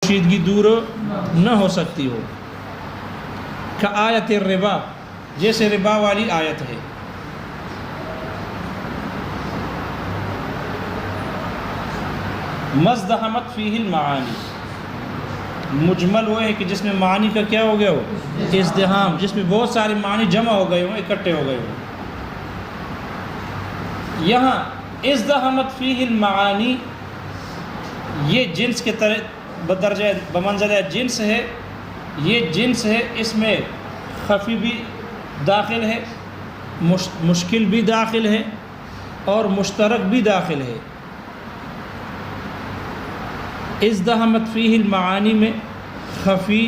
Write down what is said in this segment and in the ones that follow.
پوشیدگی دور نہ ہو سکتی ہو۔ کآیت الربا، جیسے ربا والی آیت ہے۔ مزدحمت فیہ المعانی، مجمل وہ ہے کہ جس میں معنی کا کیا ہو گیا ہو، ازدحام، جس میں بہت سارے معنی جمع ہو گئے ہوں، اکٹھے ہو گئے ہوں۔ یہاں ازدحمت فیہ المعانی، یہ جنس کے بدرجہ بمنزلہ جنس ہے، یہ جنس ہے، اس میں خفی بھی داخل ہے، مشکل بھی داخل ہے، اور مشترک بھی داخل ہے۔ ازدحمت فیہ المعانی میں خفی،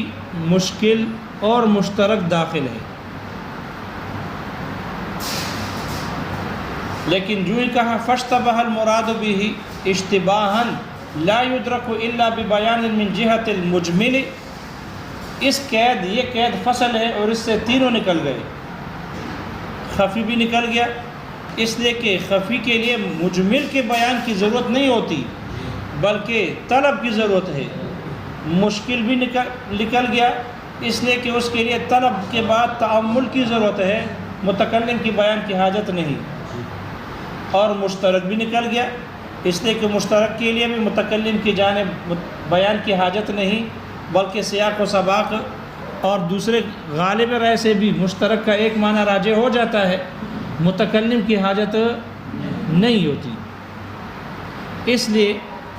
مشکل اور مشترک داخل ہے۔ لیکن جو ہی کہا فاشتبہ المراد بہ اشتباہا لا یدرک الا ببیان من جہت المجمل، اس قید، یہ قید فصل ہے اور اس سے تینوں نکل گئے۔ خفی بھی نکل گیا، اس لیے کہ خفی کے لیے مجمل کے بیان کی ضرورت نہیں ہوتی بلکہ طلب کی ضرورت ہے۔ مشکل بھی نکل گیا، اس لیے کہ اس کے لیے طلب کے بعد تعمل کی ضرورت ہے، متکلم کی بیان کی حاجت نہیں۔ اور مشترک بھی نکل گیا، اس لیے کہ مشترک کے لیے بھی متکلم کی جانب بیان کی حاجت نہیں بلکہ سیاق و سباق اور دوسرے غالب رائے سے بھی مشترک کا ایک معنی راجع ہو جاتا ہے، متکلم کی حاجت نہیں ہوتی۔ اس لیے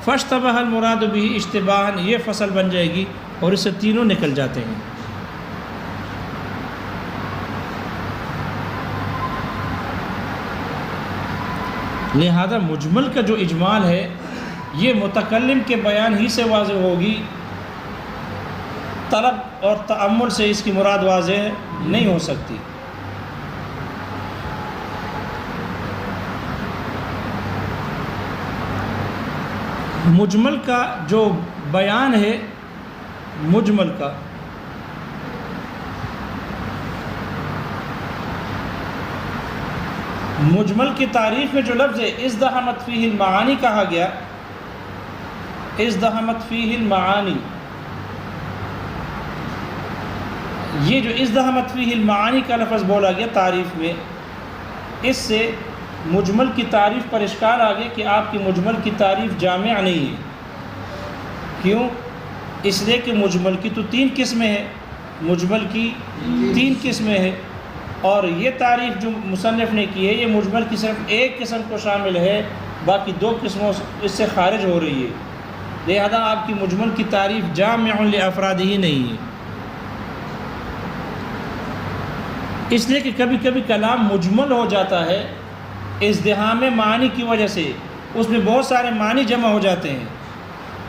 فاشتبہ المراد بہ اشتباہا، یہ فصل بن جائے گی اور اس سے تینوں نکل جاتے ہیں۔ لہذا مجمل کا جو اجمال ہے یہ متکلم کے بیان ہی سے واضح ہوگی، طلب اور تأمل سے اس کی مراد واضح نہیں ہو سکتی۔ مجمل کا جو بیان ہے، مجمل کا مجمل کی تعریف میں جو لفظ ہے ازدحمت فیہ المعانی کہا گیا، ازدحمت فیہ المعانی، یہ جو ازدحمت فیہ المعانی کا لفظ بولا گیا تعریف میں، اس سے مجمل کی تعریف پر اشکال آ گیا کہ آپ کی مجمل کی تعریف جامع نہیں ہے۔ کیوں؟ اس لیے کہ مجمل کی تو 3 قسمیں ہیں، مجمل کی 3 قسمیں ہیں، اور یہ تعریف جو مصنف نے کی ہے یہ مجمل کی صرف ایک قسم کو شامل ہے، باقی 2 قسموں اس سے خارج ہو رہی ہے۔ لہذا آپ کی مجمل کی تعریف جامع لافرادہ ہی نہیں ہے۔ اس لیے کہ کبھی کبھی کلام مجمل ہو جاتا ہے ازدحام معنی کی وجہ سے، اس میں بہت سارے معنی جمع ہو جاتے ہیں،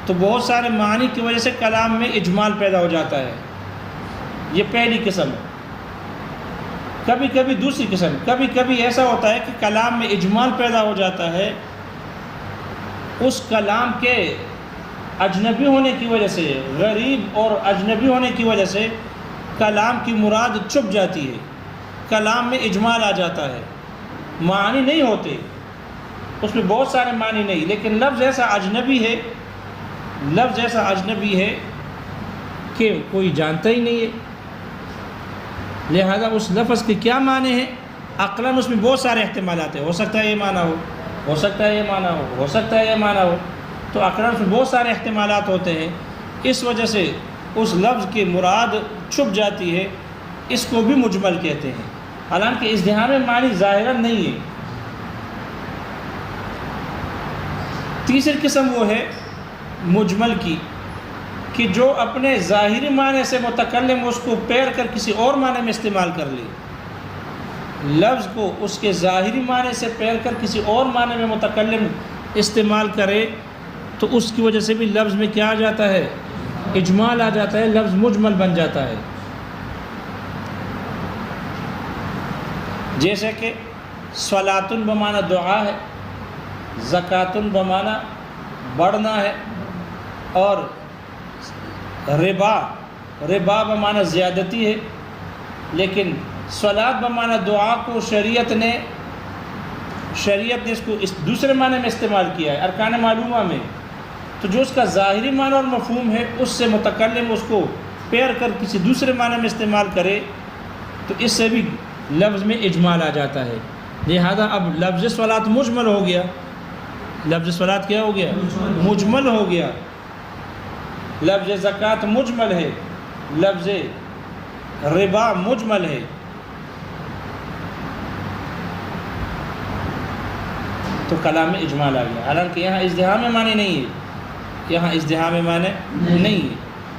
تو بہت سارے معنی کی وجہ سے کلام میں اجمال پیدا ہو جاتا ہے۔ یہ پہلی قسم ہے۔ کبھی کبھی دوسری قسم، کبھی کبھی ایسا ہوتا ہے کہ کلام میں اجمال پیدا ہو جاتا ہے، اس کلام کے اجنبی ہونے کی وجہ سے، غریب اور اجنبی ہونے کی وجہ سے کلام کی مراد چھپ جاتی ہے، کلام میں اجمال آ جاتا ہے، معنی نہیں ہوتے، اس میں بہت سارے معنی نہیں، لیکن لفظ ایسا اجنبی ہے، لفظ ایسا اجنبی ہے کہ کوئی جانتا ہی نہیں ہے۔ لہذا اس لفظ کے کیا معنی ہیں، عقلاً اس میں بہت سارے احتمالات ہیں، ہو سکتا ہے یہ معنی ہو سکتا ہے یہ معنی ہو سکتا ہے یہ معنی ہو، تو عقلاً اس میں بہت سارے احتمالات ہوتے ہیں، اس وجہ سے اس لفظ کی مراد چھپ جاتی ہے، اس کو بھی مجمل کہتے ہیں، حالانکہ ازدحام معنی ظاہراً نہیں ہے۔ تیسری قسم وہ ہے مجمل کی کہ جو اپنے ظاہری معنی سے متکلم اس کو پیر کر کسی اور معنی میں استعمال کر لے، لفظ کو اس کے ظاہری معنی سے پیر کر کسی اور معنی میں متکلم استعمال کرے تو اس کی وجہ سے بھی لفظ میں کیا آ جاتا ہے، اجمال آ جاتا ہے، لفظ مجمل بن جاتا ہے۔ جیسے کہ صلاۃ بمعنی دعا ہے، زکوٰۃ بمعنی بڑھنا ہے، اور ربا بمعنی زیادتی ہے، لیکن صلاۃ بمعنی دعا کو شریعت نے اس کو اس دوسرے معنی میں استعمال کیا ہے، ارکان معلومہ میں، تو جو اس کا ظاہری معنی اور مفہوم ہے اس سے متکلم اس کو پیر کر کسی دوسرے معنی میں استعمال کرے تو اس سے بھی لفظ میں اجمال آ جاتا ہے۔ لہذا اب لفظ صلاۃ مجمل ہو گیا، لفظ صلاۃ کیا ہو گیا؟ مجمل ہو گیا۔ لفظ زکوٰۃ مجمل ہے، لفظ ربا مجمل ہے۔ تو کلام میں اجمال آ گیا، حالانکہ یہاں ازدحام معنی نہیں ہے، یہاں ازدحام معنی نہیں ہے،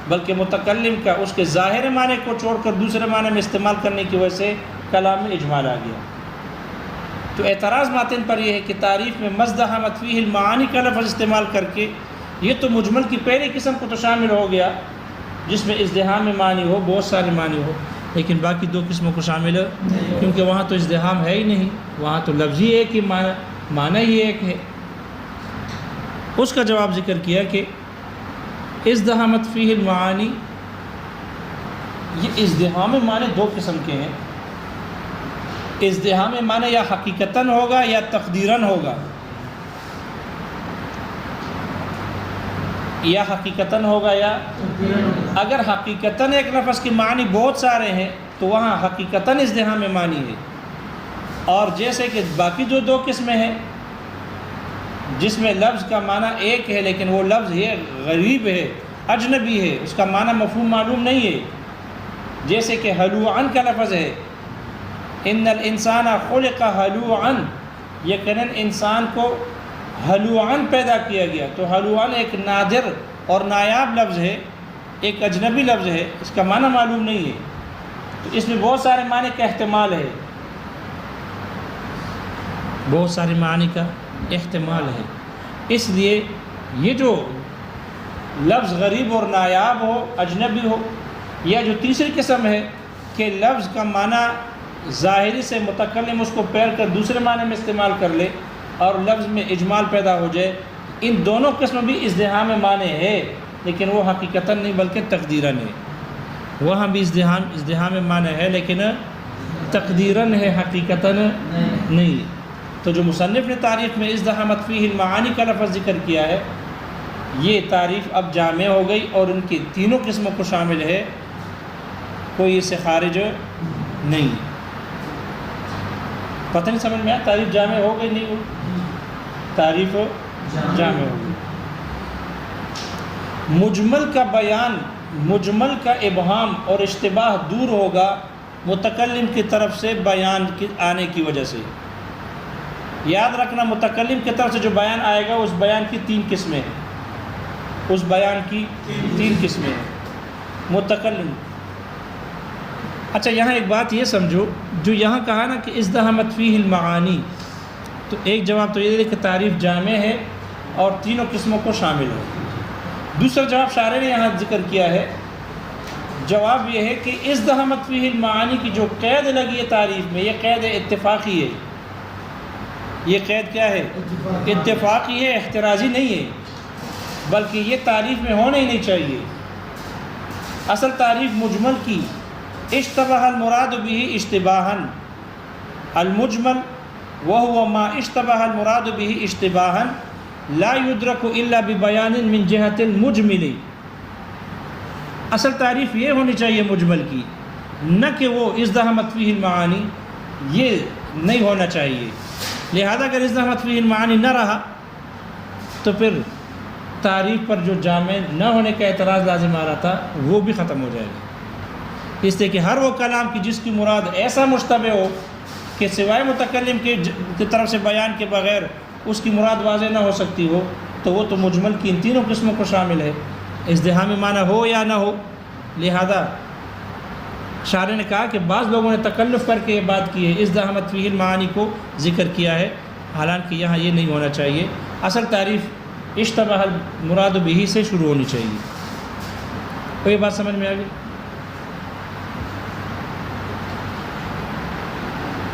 بلکہ متکلم کا اس کے ظاہر معنی کو چھوڑ کر دوسرے معنی میں استعمال کرنے کی وجہ سے کلام میں اجمال آ گیا۔ تو اعتراض ماتن پر یہ ہے کہ تعریف میں مزدحمت فیہ المعانی کا لفظ استعمال کر کے یہ تو مجمل کی پہلی قسم کو تو شامل ہو گیا جس میں ازدحام معنی ہو، بہت سارے معنی ہو، لیکن باقی دو قسموں کو شامل کیونکہ وہاں تو ازدحام ہے ہی نہیں، وہاں تو لفظ ہی ایک ہی معنی ہی ایک ہے۔ اس کا جواب ذکر کیا کہ ازدحامت فیہ المعانی، یہ ازدحام معنی دو قسم کے ہیں۔ ازدحام معنی یا حقیقتاً ہوگا یا تقدیراً ہوگا، یا حقیقتاً ہوگا یا اگر حقیقتاً ایک لفظ کے معنی بہت سارے ہیں تو وہاں حقیقتاً ازدحام معنی ہے، اور جیسے کہ باقی جو دو قسمیں ہیں جس میں لفظ کا معنی ایک ہے لیکن وہ لفظ ہے غریب ہے، اجنبی ہے، اس کا معنی مفہوم معلوم نہیں ہے، جیسے کہ ہلوعن کا لفظ ہے، ان الانسان خلق ہلوعن، یقیناً انسان کو ہلوعن پیدا کیا گیا۔ تو ہلوعن ایک نادر اور نایاب لفظ ہے، ایک اجنبی لفظ ہے، اس کا معنی معلوم نہیں ہے، تو اس میں بہت سارے معنی کا احتمال ہے، بہت سارے معنی کا احتمال ہے۔ اس لیے یہ جو لفظ غریب اور نایاب ہو، اجنبی ہو، یا جو تیسری قسم ہے کہ لفظ کا معنی ظاہری سے متکلم اس کو پیر کر دوسرے معنی میں استعمال کر لے اور لفظ میں اجمال پیدا ہو جائے، ان دونوں قسم بھی ازدحام معنی ہے، لیکن وہ حقیقتاً نہیں بلکہ تقدیراً ہے۔ وہاں بھی ازدحام معنی ہے لیکن تقدیراً ہے، حقیقتاً نہیں۔ تو جو مصنف نے تعریف میں ازدحامت فیہ المعانی کا لفظ ذکر کیا ہے، یہ تعریف اب جامع ہو گئی اور ان کی تینوں قسموں کو شامل ہے، کوئی اس سے خارج نہیں۔ پتہ نہیں سمجھ میں آیا؟ تعریف جامع ہو گئی نہیں ہوئی؟ تعریف جامع ہو گئی۔ مجمل کا بیان، مجمل کا ابہام اور اشتباہ دور ہوگا متکلم کی طرف سے بیان آنے کی وجہ سے۔ یاد رکھنا، متکلم کی طرف سے جو بیان آئے گا اس بیان کی تین قسمیں ہیں، اس بیان کی تین قسمیں ہیں۔ متکلم، اچھا یہاں ایک بات یہ سمجھو، جو یہاں کہا نا کہ ازدحامت فیہ المعانی، تو ایک جواب تو یہ ہے کہ تعریف جامع ہے اور تینوں قسموں کو شامل ہے۔ دوسرا جواب شارح نے یہاں ذکر کیا ہے، جواب یہ ہے کہ ازدحامت فیہ المعانی کی جو قید لگی ہے تعریف میں، یہ قید اتفاقی ہے۔ یہ قید کیا ہے؟ اتفاقی ہے، احترازی نہیں ہے، بلکہ یہ تعریف میں ہونا ہی نہیں چاہیے۔ اصل تعریف مجمل کی اشتبہ المراد به اشتباہا، المجمل وهو ما اشتبہ المراد به اشتباہا لا يدرک الا ببیان من جہت المجمل۔ اصل تعریف یہ ہونی چاہیے مجمل کی، نہ کہ وہ ازدحامت فیہ المعانی، یہ نہیں ہونا چاہیے۔ لہذا اگر ازدحامت فیہ المعانی نہ رہا تو پھر تعریف پر جو جامع نہ ہونے کا اعتراض لازم آ رہا تھا وہ بھی ختم ہو جائے گا، اس لیے کہ ہر وہ کلام کی جس کی مراد ایسا مشتبہ ہو کہ سوائے متکلم کی طرف سے بیان کے بغیر اس کی مراد واضح نہ ہو سکتی ہو، تو وہ تو مجمل کی ان تینوں قسموں کو شامل ہے، ازدحام معنی ہو یا نہ ہو۔ لہذا شارح نے کہا کہ بعض لوگوں نے تکلف کر کے یہ بات کی ہے، ازدحامت فیہ المعانی کو ذکر کیا ہے، حالانکہ یہاں یہ نہیں ہونا چاہیے۔ اصل تعریف اشتبہ المراد به سے شروع ہونی چاہیے۔ کوئی بات سمجھ میں آ گئی؟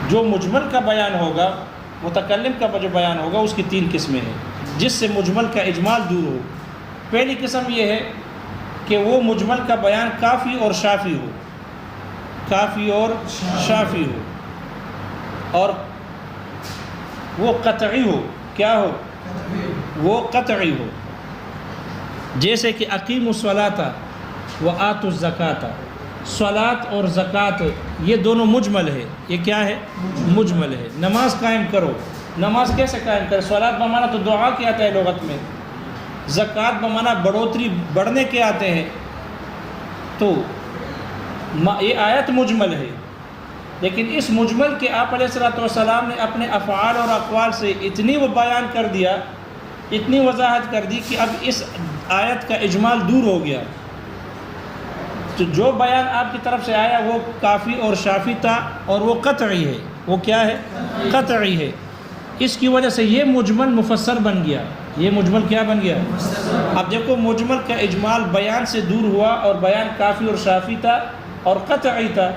جو مجمل کا بیان ہوگا، متکلم کا جو بیان ہوگا، اس کی تین قسمیں ہیں جس سے مجمل کا اجمال دور ہو۔ پہلی قسم یہ ہے کہ وہ مجمل کا بیان کافی اور شافی ہو، کافی اور شافی ہو، اور وہ قطعی ہو۔ کیا ہو؟ وہ قطعی ہو۔ جیسے کہ اقیم الصلاۃ و آتوا الزکاۃ، صلاۃ اور زکوٰۃ یہ دونوں مجمل ہے. یہ کیا ہے؟ مجمل ہے. نماز قائم کرو. نماز کیسے قائم کرے؟ صلاۃ بمانا تو دعا کے آتا ہے لغت میں، زکوٰۃ بمانا بڑھوتری بڑھنے کے آتے ہیں. تو یہ آیت مجمل ہے، لیکن اس مجمل کے آپ علیہ الصلوۃ والسلام نے اپنے افعال اور اقوال سے اتنی وہ بیان کر دیا، اتنی وضاحت کر دی کہ اب اس آیت کا اجمال دور ہو گیا. تو جو بیان آپ کی طرف سے آیا وہ کافی اور شافی تھا، اور وہ قطعی ہے. وہ کیا ہے؟ قطعی ہے. اس کی وجہ سے یہ مجمل مفسر بن گیا. یہ مجمل کیا بن گیا؟ اب دیکھو، مجمل کا اجمال بیان سے دور ہوا، اور بیان کافی اور شافی تھا اور قطعی تھا.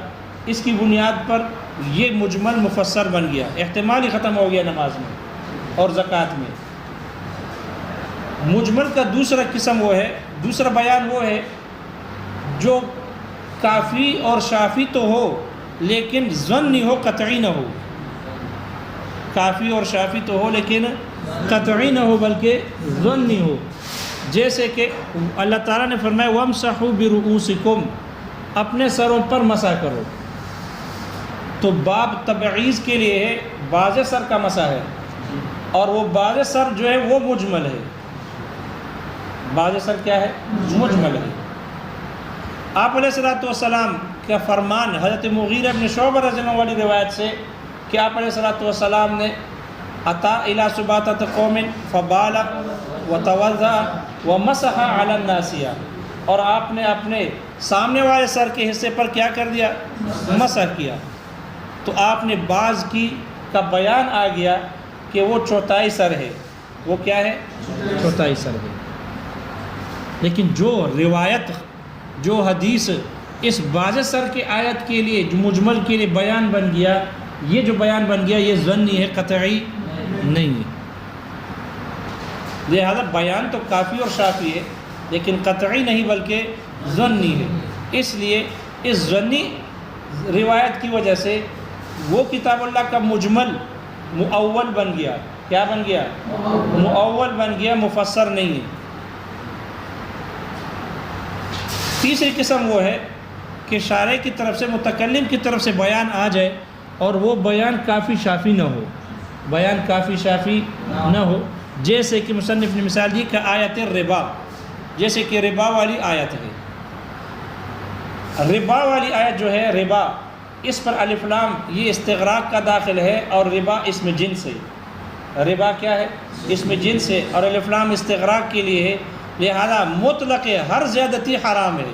اس کی بنیاد پر یہ مجمل مفسر بن گیا. احتمال ہی ختم ہو گیا نماز میں اور زکوٰۃ میں. مجمل کا دوسرا قسم وہ ہے، دوسرا بیان وہ ہے جو کافی اور شافی تو ہو لیکن ظنی ہو، قطعی نہ ہو. کافی اور شافی تو ہو لیکن قطعی نہ ہو بلکہ ظنی ہو. جیسے کہ اللہ تعالیٰ نے فرمایا وَامْسَحُوا بِرُؤُوسِكُمْ، اپنے سروں پر مسح کرو. تو باب تبعیض کے لیے ہے، باز سر کا مسح ہے، اور وہ باز سر جو ہے وہ مجمل ہے. باز سر کیا ہے؟ مجمل ہے. آپ علیہ الصلوۃ والسلام کا فرمان حضرت مغیرہ بن شعبہ رضی اللہ عنہ والی روایت سے کہ آپ علیہ الصلوۃ والسلام نے اتا الی سباطۃ قوم فبال وتوضأ ومسح علی الناسیہ، اور آپ نے اپنے سامنے والے سر کے حصے پر کیا کر دیا؟ مسح کیا. تو آپ نے بعض کی کا بیان آ گیا کہ وہ چوتھائی سر ہے. وہ کیا ہے؟ چوتھائی سر ہے. لیکن جو روایت، جو حدیث اس باز سر کے آیت کے لیے، جو مجمل کے لیے بیان بن گیا، یہ جو بیان بن گیا یہ ظنی ہے، قطعی نہیں ہے. لہذا بیان تو کافی اور شافی ہے لیکن قطعی نہیں بلکہ ظنی ہے. اس لیے اس ظنی روایت کی وجہ سے وہ کتاب اللہ کا مجمل مؤول بن گیا. کیا بن گیا؟ مؤول بن گیا، مفسر نہیں ہے. تیسری قسم وہ ہے کہ شارع کی طرف سے، متکلم کی طرف سے بیان آ جائے اور وہ بیان کافی شافی نہ ہو. بیان کافی شافی نہ ہو. جیسے کہ مصنف نے مثال دی کہ آیت ربا، جیسے کہ ربا والی آیت ہے. ربا والی آیت جو ہے، ربا، اس پر الف لام یہ استغراق کا داخل ہے، اور ربا اسم جنس ہے. ربا کیا ہے؟ اسم جنس ہے، اور الف لام استغراق کے لیے ہے. لہذا مطلق ہر زیادتی حرام ہے.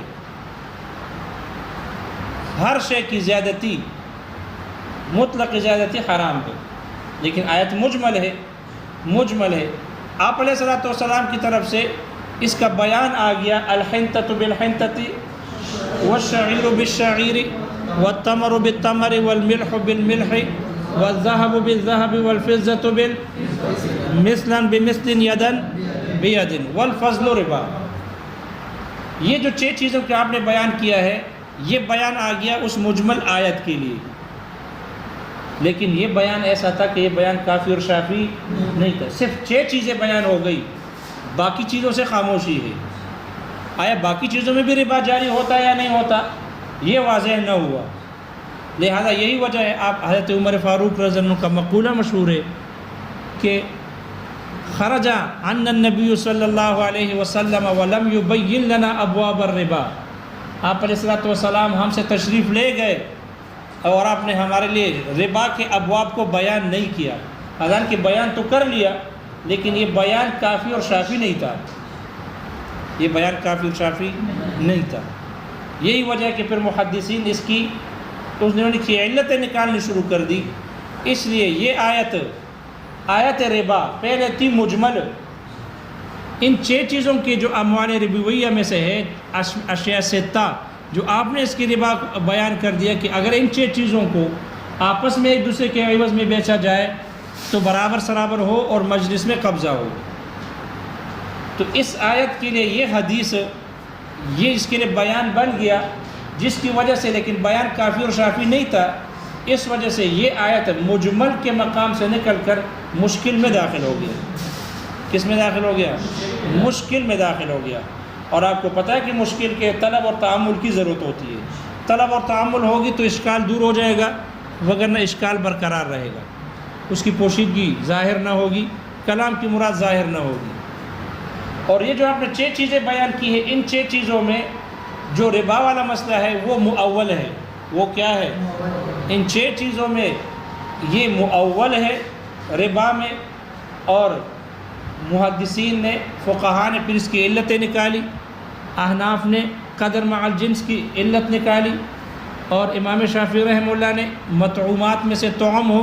ہر شے کی زیادتی، مطلق زیادتی حرام ہے. لیکن آیت مجمل ہے، مجمل ہے. آپ علیہ الصلوۃ والسلام کی طرف سے اس کا بیان آ گیا، الحنطۃ بالحنطۃ والشعیر بالشعیر والتمر بالتمر والملح بالملح والذهب بالذهب والفضة مثلا بمثل یدا بید والفضل ربا. یہ جو 6 چیزوں کے آپ نے بیان کیا ہے، یہ بیان آ گیا اس مجمل آیت کے لیے. لیکن یہ بیان ایسا تھا کہ یہ بیان کافی اور شافی نہیں تھا. صرف 6 چیزیں بیان ہو گئی، باقی چیزوں سے خاموشی ہے. آیا باقی چیزوں میں بھی ربا جاری ہوتا ہے یا نہیں ہوتا؟ یہ واضح نہ ہوا. لہذا یہی وجہ ہے، آپ حضرت عمر فاروق رضی اللہ عنہ کا مقولہ مشہور ہے کہ خرج عنا النبی صلی اللہ علیہ وسلم ولم یبین لنا ابواب الربا. آپ علیہ الصلوۃ والسلام ہم سے تشریف لے گئے اور آپ نے ہمارے لیے ربا کے ابواب کو بیان نہیں کیا. حالانکہ بیان تو کر لیا لیکن یہ بیان کافی اور شافی نہیں تھا. یہ بیان کافی اور شافی نہیں تھا. یہی وجہ ہے کہ پھر محدثین اس کی انہوں نے علتیں نکالنی شروع کر دی. اس لیے یہ آیت ربا پہلے تھی مجمل. ان 6 چیزوں کی جو اموال ربویہ میں سے ہے، اشیاء ستہ، جو آپ نے اس کی ربا بیان کر دیا کہ اگر ان 6 چیزوں کو آپس میں ایک دوسرے کے عوض میں بیچا جائے تو برابر سرابر ہو اور مجلس میں قبضہ ہو. تو اس آیت کے لیے یہ حدیث، یہ اس کے لیے بیان بن گیا، جس کی وجہ سے، لیکن بیان کافی اور شافی نہیں تھا، اس وجہ سے یہ آیت مجمل کے مقام سے نکل کر مشکل میں داخل ہو گیا. کس میں داخل ہو گیا؟ مشکل میں داخل ہو گیا۔ اور آپ کو پتہ ہے کہ مشکل کے طلب اور تعامل کی ضرورت ہوتی ہے۔ طلب اور تعامل ہوگی تو اشکال دور ہو جائے گا، وگرنہ اشکال برقرار رہے گا، اس کی پوشیدگی ظاہر نہ ہوگی، کلام کی مراد ظاہر نہ ہوگی۔ اور یہ جو آپ نے 6 چیزیں بیان کی ہیں، ان 6 چیزوں میں جو ربا والا مسئلہ ہے وہ مؤول ہے۔ وہ کیا ہے؟ ان 6 چیزوں میں یہ مؤول ہے ربا میں، اور محدثین نے، فقہا نے پھر اس کی علتیں نکالی۔ احناف نے قدر مع الجنس کی علت نکالی، اور امام شافعی رحمہ اللہ نے مطعومات میں سے طعم ہو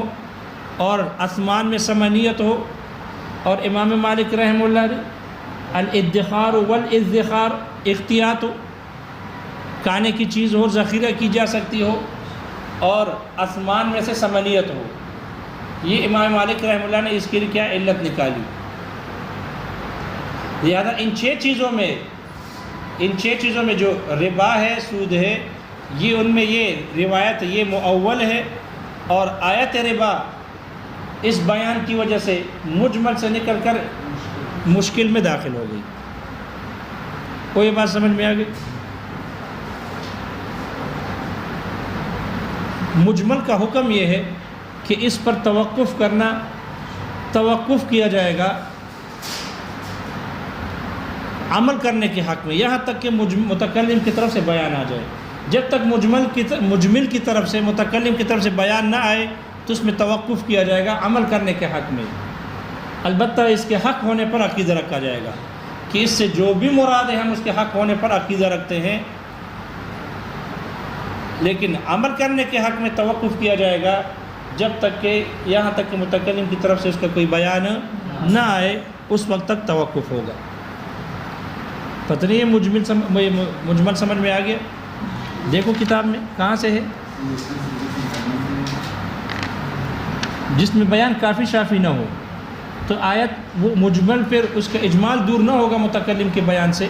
اور اثمان میں ثمانیت ہو، اور امام مالک رحمہ اللہ نے الادخار والادخار احتیاط ہو، کھانے کی چیز ہو ذخیرہ کی جا سکتی ہو، اور اثمان میں سے ثمانیت ہو۔ یہ امام مالک رحمہ اللہ نے اس کے لیے کیا علت نکالی۔ لہذا ان 6 چیزوں میں جو ربا ہے، سود ہے، یہ ان میں یہ روایت یہ مؤول ہے، اور آیت ربا اس بیان کی وجہ سے مجمل سے نکل کر مشکل میں داخل ہو گئی۔ کوئی بات سمجھ میں آ گئی؟ مجمل کا حکم یہ ہے کہ اس پر توقف کیا جائے گا عمل کرنے کے حق میں، یہاں تک کہ متکلم کی طرف سے بیان آ جائے۔ جب تک مجمل کی طرف سے، متکلم کی طرف سے بیان نہ آئے تو اس میں توقف کیا جائے گا عمل کرنے کے حق میں۔ البتہ اس کے حق ہونے پر عقیدہ رکھا جائے گا کہ اس سے جو بھی مراد ہے ہم اس کے حق ہونے پر عقیدہ رکھتے ہیں، لیکن عمل کرنے کے حق میں توقف کیا جائے گا جب تک کہ یہاں تک کہ متکلم کی طرف سے اس کا کوئی بیان نہ آئے، اس وقت تک توقف ہوگا۔ پتہ نہیں یہ مجمل سمجھ میں آ گیا؟ دیکھو کتاب میں کہاں سے ہے، جس میں بیان کافی شافی نہ ہو تو آیت وہ مجمل، پھر اس کا اجمال دور نہ ہوگا متکلم کے بیان سے،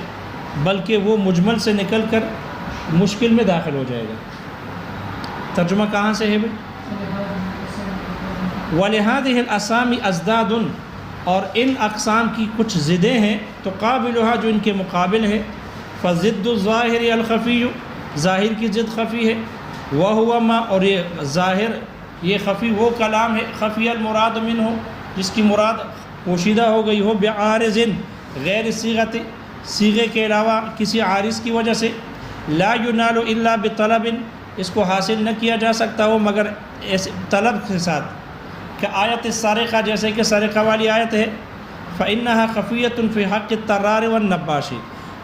بلکہ وہ مجمل سے نکل کر مشکل میں داخل ہو جائے گا۔ ترجمہ کہاں سے ہے بھائی؟ وَلِهَذِهِ الْأَسَامِ أَزْدَادٌ، اور ان اقسام کی کچھ ضدیں ہیں تو قابلها جو ان کے مقابل ہے، فَضِدُّ الظَّاهِرِ الْخَفِيُّ، ظاہر کی ضد خفی ہے، وَهُوَ مَا، اور یہ ظاہر یہ خفی وہ کلام ہے، خفی المراد منہ، جس کی مراد پوشیدہ ہو گئی ہو، بعارض غیر صیغت، صیغے کے علاوہ کسی عارض کی وجہ سے، لا ینال الا بطلب، اس کو حاصل نہ کیا جا سکتا ہو مگر ایسے طلب کے ساتھ، کہ آیت السارقہ، جیسے کہ سرقہ والی آیت ہے، فإنها خفیۃ فی حق الطرار والنباش،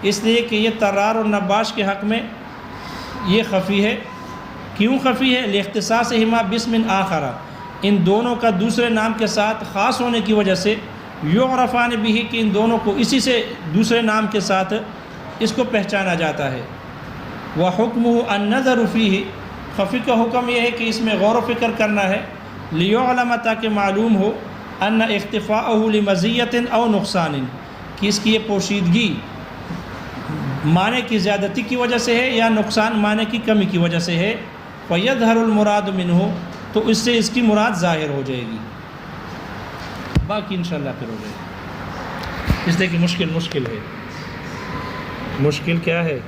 اس لیے کہ یہ طرار اور نباش کے حق میں یہ خفی ہے۔ کیوں خفی ہے؟ لاختصاصہما باسم آخر، ان دونوں کا دوسرے نام کے ساتھ خاص ہونے کی وجہ سے، یعرفان بھی، کہ ان دونوں کو اسی سے دوسرے نام کے ساتھ اس کو پہچانا جاتا ہے۔ وحکمہ النظر فیہ، خفی کا حکم یہ ہے کہ اس میں غور و فکر کرنا ہے، لیعلم، تاکہ معلوم ہو، ان اختفاءہ لمزیت او نقصان، کہ اس کی یہ پوشیدگی معنی کی زیادتی کی وجہ سے ہے یا نقصان معنی کی کمی کی وجہ سے ہے، فیظہر المراد منہ، تو اس سے اس کی مراد ظاہر ہو جائے گی، باقی انشاءاللہ پھر ہو جائے گی۔ اس لیے کہ مشکل ہے۔ مشکل کیا ہے؟